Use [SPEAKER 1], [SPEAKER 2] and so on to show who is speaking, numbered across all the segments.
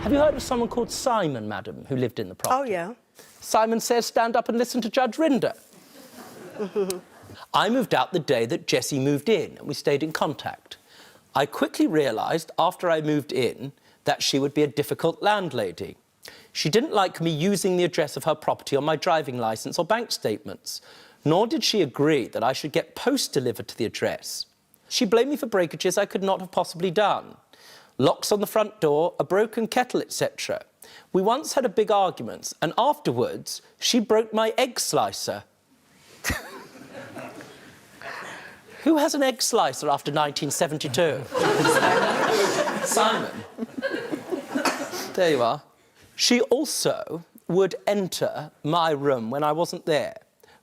[SPEAKER 1] Have you heard of someone called Simon, madam, who lived in the property?
[SPEAKER 2] Oh, yeah.
[SPEAKER 1] Simon says, stand up and listen to Judge Rinder. I moved out the day that Jessie moved in, and we stayed in contact. I quickly realised, after I moved in, that she would be a difficult landlady. She didn't like me using the address of her property on my driving licence or bank statements, nor did she agree that I should get post delivered to the address. She blamed me for breakages I could not have possibly done. Locks on the front door, a broken kettle, etc. We once had a big argument, and afterwards, she broke my egg slicer. Who has an egg slicer after 1972? Simon. There you are. She also would enter my room when I wasn't there.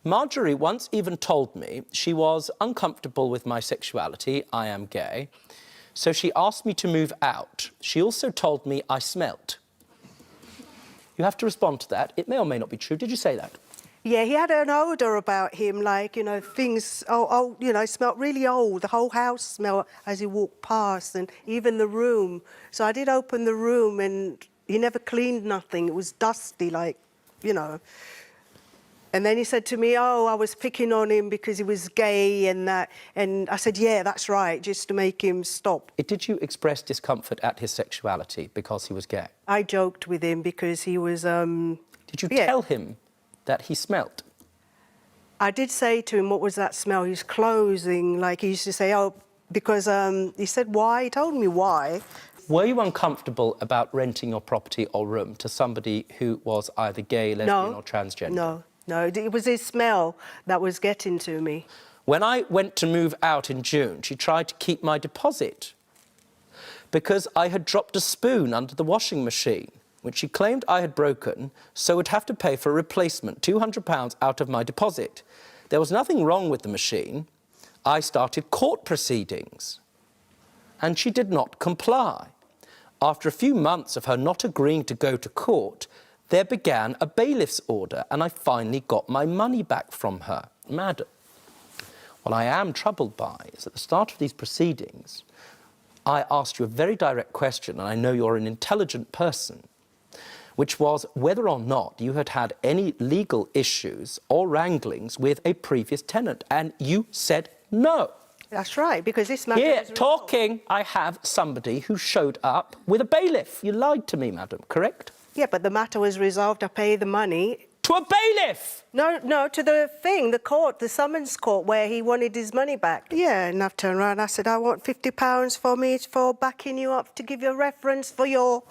[SPEAKER 1] Marjorie once even told me she was uncomfortable with my sexuality. I am gay. So she asked me to move out. She also told me I smelt. You have to respond to that. It may or may not be true. Did you say that?
[SPEAKER 2] Yeah, he had an odour about him, like, you know, things, you know, smelled really old. The whole house smelled as he walked past, and even the room. So I did open the room, and he never cleaned nothing. It was dusty, like, you know. And then he said to me, oh, I was picking on him because he was gay and that. And I said, yeah, that's right, just to make him stop.
[SPEAKER 1] Did you express discomfort at his sexuality because he was gay?
[SPEAKER 2] I joked with him because he was...
[SPEAKER 1] Did you tell him that he smelt?
[SPEAKER 2] I did say to him, what was that smell? His clothing, like he used to say, oh, because he said why, he told me why.
[SPEAKER 1] Were you uncomfortable about renting your property or room to somebody who was either gay, lesbian or transgender?
[SPEAKER 2] No, it was his smell that was getting to me.
[SPEAKER 1] When I went to move out in June, she tried to keep my deposit because I had dropped a spoon under the washing machine, which she claimed I had broken, so would have to pay for a replacement, £200 out of my deposit. There was nothing wrong with the machine. I started court proceedings, and she did not comply. After a few months of her not agreeing to go to court, there began a bailiff's order, and I finally got my money back from her. Madam, what I am troubled by is at the start of these proceedings, I asked you a very direct question, and I know you're an intelligent person, which was whether or not you had had any legal issues or wranglings with a previous tenant, and you said no.
[SPEAKER 2] That's right, because this matter
[SPEAKER 1] Here, talking, I have somebody who showed up with a bailiff. You lied to me, madam, correct?
[SPEAKER 2] Yeah, but the matter was resolved. I paid the money.
[SPEAKER 1] To a bailiff?
[SPEAKER 2] No, to the thing, the court, the summons court, where he wanted his money back. Yeah, and I've turned around, I said, I want £50 for backing you up to give you a reference for your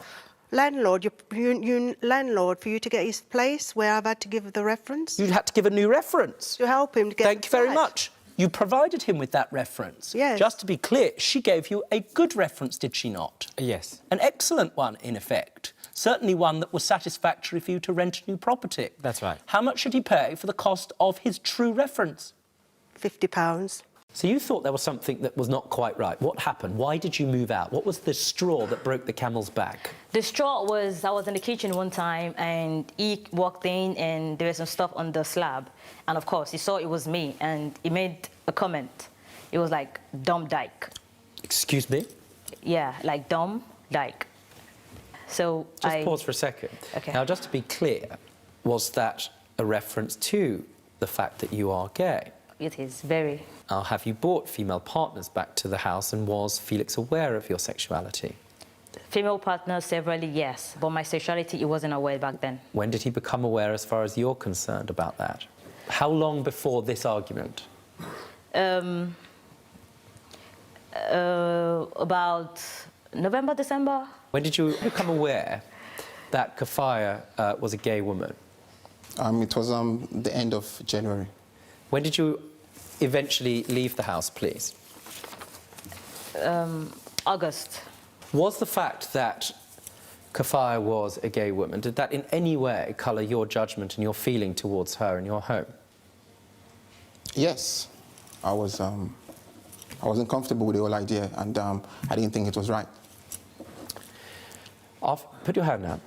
[SPEAKER 2] landlord, your landlord, for you to get his place, where I've had to give the reference.
[SPEAKER 1] You had to give a new reference?
[SPEAKER 2] To help him to get
[SPEAKER 1] Thank you very much. You provided him with that reference.
[SPEAKER 2] Yes.
[SPEAKER 1] Just to be clear, she gave you a good reference, did she not?
[SPEAKER 3] Yes.
[SPEAKER 1] An excellent one, in effect. Certainly one that was satisfactory for you to rent a new property.
[SPEAKER 3] That's right.
[SPEAKER 1] How much should he pay for the cost of his true reference?
[SPEAKER 2] £50.
[SPEAKER 1] So you thought there was something that was not quite right. What happened? Why did you move out? What was the straw that broke the camel's back?
[SPEAKER 4] The straw was, I was in the kitchen one time and he walked in and there was some stuff on the slab. And of course, he saw it was me and he made a comment. It was like, dumb dyke.
[SPEAKER 1] Excuse me?
[SPEAKER 4] Yeah, like dumb dyke. So
[SPEAKER 1] Just pause for a second.
[SPEAKER 4] Okay.
[SPEAKER 1] Now, just to be clear, was that a reference to the fact that you are gay?
[SPEAKER 4] It is very.
[SPEAKER 1] Have you brought female partners back to the house, and was Felix aware of your sexuality?
[SPEAKER 4] Female partners, severally, yes. But my sexuality, he wasn't aware back then.
[SPEAKER 1] When did he become aware as far as you're concerned about that? How long before this argument?
[SPEAKER 4] About November, December.
[SPEAKER 1] When did you become aware that Kafaya was a gay woman?
[SPEAKER 5] It was the end of January.
[SPEAKER 1] When did you eventually leave the house, please?
[SPEAKER 4] August.
[SPEAKER 1] Was the fact that Kafaya was a gay woman, did that in any way colour your judgment and your feeling towards her in your home?
[SPEAKER 5] Yes, I wasn't comfortable with the whole idea, and I didn't think it was right.
[SPEAKER 1] Put your hand down.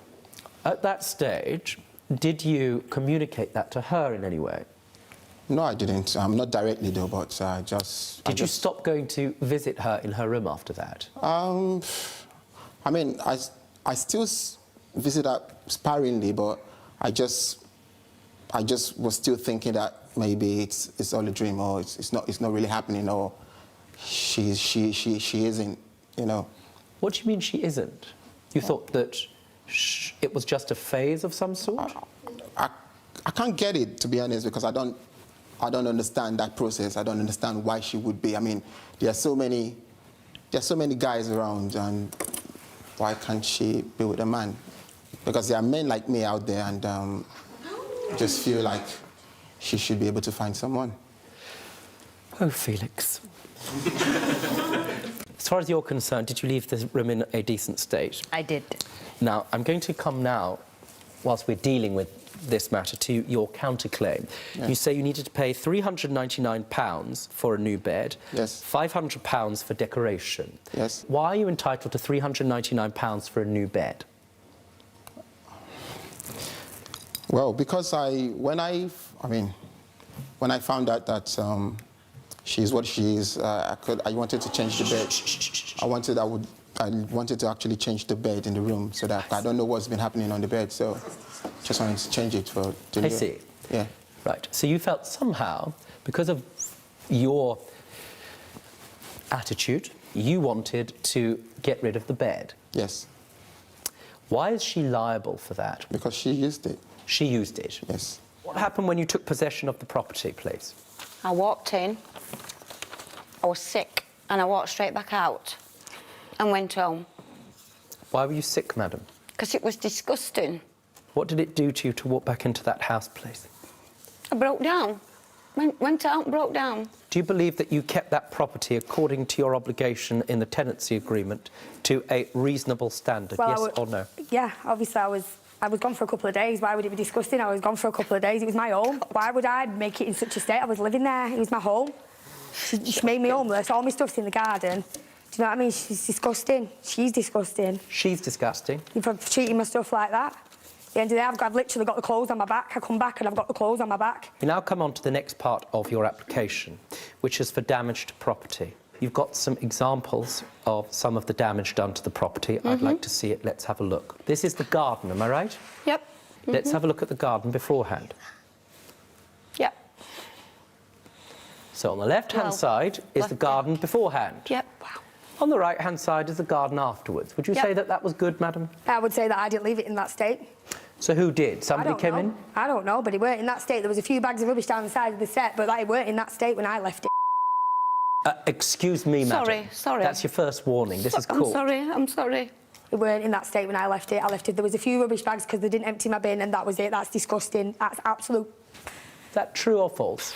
[SPEAKER 1] At that stage, did you communicate that to her in any way?
[SPEAKER 5] No, I didn't. Not directly, though, but just...
[SPEAKER 1] Did you stop going to visit her in her room after that?
[SPEAKER 5] I mean, I still visit her sparingly, but I just was still thinking that maybe it's all a dream, or it's not really happening, or she isn't, you know.
[SPEAKER 1] What do you mean she isn't? You thought that it was just a phase of some sort?
[SPEAKER 5] I can't get it, to be honest, because I don't understand that process. I don't understand why she would be. I mean, there are so many guys around, and why can't she be with a man? Because there are men like me out there, and just feel like she should be able to find someone.
[SPEAKER 1] Oh, Felix. As far as you're concerned, did you leave the room in a decent state?
[SPEAKER 4] I did.
[SPEAKER 1] Now, I'm going to come now, whilst we're dealing with this matter, to your counterclaim.
[SPEAKER 5] Yeah.
[SPEAKER 1] You say you needed to pay £399 for a new bed.
[SPEAKER 5] Yes.
[SPEAKER 1] £500 for decoration.
[SPEAKER 5] Yes.
[SPEAKER 1] Why are you entitled to £399 for a new bed?
[SPEAKER 5] Well, because when I found out that she's what she is, I wanted to change the bed. I wanted to actually change the bed in the room, so that I don't know what's been happening on the bed, so just wanted to change it for
[SPEAKER 1] I see.
[SPEAKER 5] Yeah.
[SPEAKER 1] Right. So you felt somehow, because of your attitude, you wanted to get rid of the bed.
[SPEAKER 5] Yes.
[SPEAKER 1] Why is she liable for that?
[SPEAKER 5] Because she used it.
[SPEAKER 1] She used it.
[SPEAKER 5] Yes.
[SPEAKER 1] What happened when you took possession of the property, please?
[SPEAKER 3] I walked in, I was sick, and I walked straight back out and went home.
[SPEAKER 1] Why were you sick, madam?
[SPEAKER 3] Because it was disgusting.
[SPEAKER 1] What did it do to you to walk back into that house, please?
[SPEAKER 3] I broke down. Went out and broke down.
[SPEAKER 1] Do you believe that you kept that property according to your obligation in the tenancy agreement to a reasonable standard,
[SPEAKER 6] Well,
[SPEAKER 1] yes or no?
[SPEAKER 6] Yeah, obviously I was gone for a couple of days. Why would it be disgusting? I was gone for a couple of days. It was my home. Why would I make it in such a state? I was living there. It was my home. She made me homeless. All my stuff's in the garden. Do you know what I mean? She's disgusting. She's disgusting.
[SPEAKER 1] She's disgusting.
[SPEAKER 6] For treating my stuff like that. At the end of the day, I've literally got the clothes on my back. I come back and I've got the clothes on my back.
[SPEAKER 1] We now come on to the next part of your application, which is for damage to property. You've got some examples of some of the damage done to the property. I'd like to see it. Let's have a look. This is the garden, am I right?
[SPEAKER 3] Yep.
[SPEAKER 1] Let's have a look at the garden beforehand.
[SPEAKER 3] Yep.
[SPEAKER 1] So on the left-hand
[SPEAKER 3] Well,
[SPEAKER 1] side is the
[SPEAKER 3] left,
[SPEAKER 1] garden beforehand.
[SPEAKER 3] Yep. Wow.
[SPEAKER 1] On the right-hand side is the garden afterwards. Would you
[SPEAKER 6] Yep.
[SPEAKER 1] say that that was good, madam?
[SPEAKER 6] I would say that I didn't leave it in that state.
[SPEAKER 1] So who did? Somebody came in?
[SPEAKER 6] I don't know, but it weren't in that state. There was a few bags of rubbish down the side of the set, but it weren't in that state when I left it.
[SPEAKER 1] Excuse me, madam.
[SPEAKER 3] Sorry.
[SPEAKER 1] That's your first warning. This is court.
[SPEAKER 3] I'm sorry.
[SPEAKER 6] It weren't in that state when I left it. There was a few rubbish bags because they didn't empty my bin, and that was it. That's disgusting. That's absolute...
[SPEAKER 1] Is that true or false?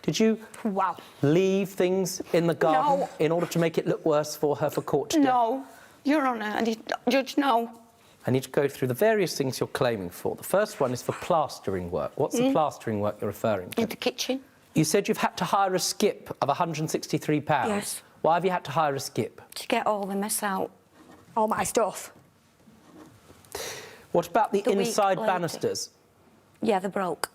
[SPEAKER 1] Did you
[SPEAKER 6] Wow.
[SPEAKER 1] leave things in the garden
[SPEAKER 3] No.
[SPEAKER 1] in order to make it look worse for her for court to do?
[SPEAKER 3] No. Your Honour, Judge, no.
[SPEAKER 1] I need to go through the various things you're claiming for. The first one is for plastering work. What's the plastering work you're referring to?
[SPEAKER 3] In the kitchen.
[SPEAKER 1] You said you've had to hire a skip of £163.
[SPEAKER 3] Yes.
[SPEAKER 1] Why have you had to hire a skip?
[SPEAKER 3] To get all the mess out.
[SPEAKER 6] All my stuff.
[SPEAKER 1] What about the
[SPEAKER 3] The week
[SPEAKER 1] inside
[SPEAKER 3] later.
[SPEAKER 1] banisters?
[SPEAKER 3] Yeah, they broke.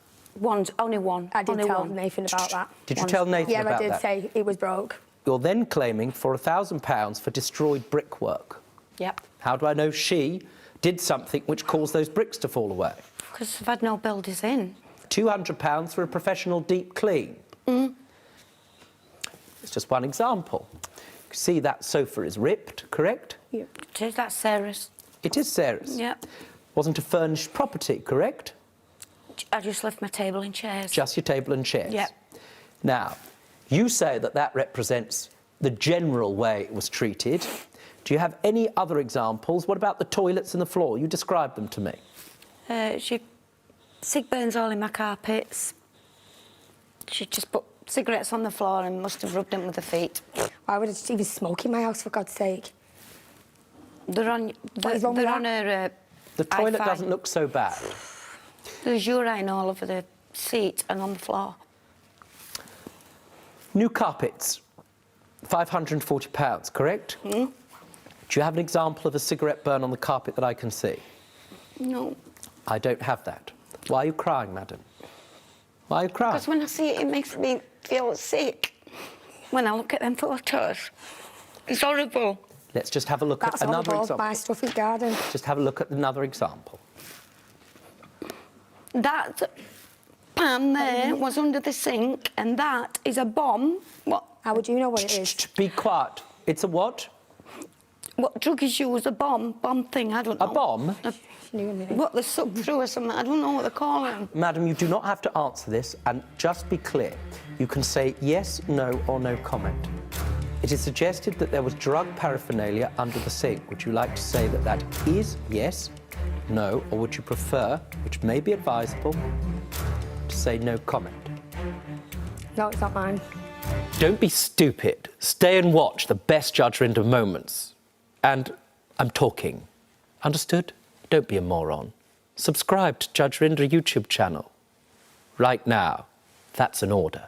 [SPEAKER 3] Only one.
[SPEAKER 6] I did
[SPEAKER 3] Only
[SPEAKER 6] tell
[SPEAKER 3] one.
[SPEAKER 6] Nathan about that.
[SPEAKER 1] Did you tell Nathan
[SPEAKER 6] Yeah,
[SPEAKER 1] about
[SPEAKER 6] I did
[SPEAKER 1] that?
[SPEAKER 6] say it was broke.
[SPEAKER 1] You're then claiming for £1,000 for destroyed brickwork.
[SPEAKER 3] Yep.
[SPEAKER 1] How do I know she did something which caused those bricks to fall away?
[SPEAKER 3] Because I've had no builders in.
[SPEAKER 1] £200 for a professional deep clean. It's just one example. You see that sofa is ripped, correct?
[SPEAKER 6] Yeah.
[SPEAKER 3] That's Sarah's.
[SPEAKER 1] It is Sarah's.
[SPEAKER 3] Yep.
[SPEAKER 1] Wasn't a furnished property, correct?
[SPEAKER 3] I just left my table and chairs.
[SPEAKER 1] Just your table and chairs.
[SPEAKER 3] Yep.
[SPEAKER 1] Now, you say that that represents the general way it was treated. Do you have any other examples? What about the toilets and the floor? You describe them to me.
[SPEAKER 3] She cig burns all in my carpets. She just put cigarettes on the floor and must have rubbed them with her feet.
[SPEAKER 6] Why would I just even smoke in my house, for God's sake?
[SPEAKER 3] They're on.
[SPEAKER 6] What is wrong with
[SPEAKER 3] They're on
[SPEAKER 6] that?
[SPEAKER 3] her.
[SPEAKER 1] The toilet
[SPEAKER 3] Wi-Fi.
[SPEAKER 1] doesn't look so bad.
[SPEAKER 3] There's urine all over the seat and on the floor.
[SPEAKER 1] New carpets, £540, correct? Do you have an example of a cigarette burn on the carpet that I can see?
[SPEAKER 3] No.
[SPEAKER 1] I don't have that. Why are you crying, madam? Why are you crying?
[SPEAKER 3] Because when I see it, it makes me feel sick. When I look at them photos, it's horrible.
[SPEAKER 1] Let's just have a look
[SPEAKER 6] That's
[SPEAKER 1] at another
[SPEAKER 6] horrible.
[SPEAKER 1] example.
[SPEAKER 6] My stuff is garden.
[SPEAKER 1] Just have a look at another example.
[SPEAKER 3] That pan there was under the sink, and that is a bomb. What?
[SPEAKER 6] How would you know what it is?
[SPEAKER 1] Be quiet. It's a what?
[SPEAKER 3] What drug is used? A bomb thing. I don't know.
[SPEAKER 1] A bomb?
[SPEAKER 3] What they suck through or something? I don't know what they call them.
[SPEAKER 1] Madam, you do not have to answer this, and just be clear. You can say yes, no, or no comment. It is suggested that there was drug paraphernalia under the sink. Would you like to say that that is yes, no, or would you prefer, which may be advisable, to say no comment?
[SPEAKER 6] No, it's not mine.
[SPEAKER 1] Don't be stupid. Stay and watch the best Judge Rinder moments. And I'm talking. Understood? Don't be a moron. Subscribe to Judge Rinder YouTube channel. Right now. That's an order.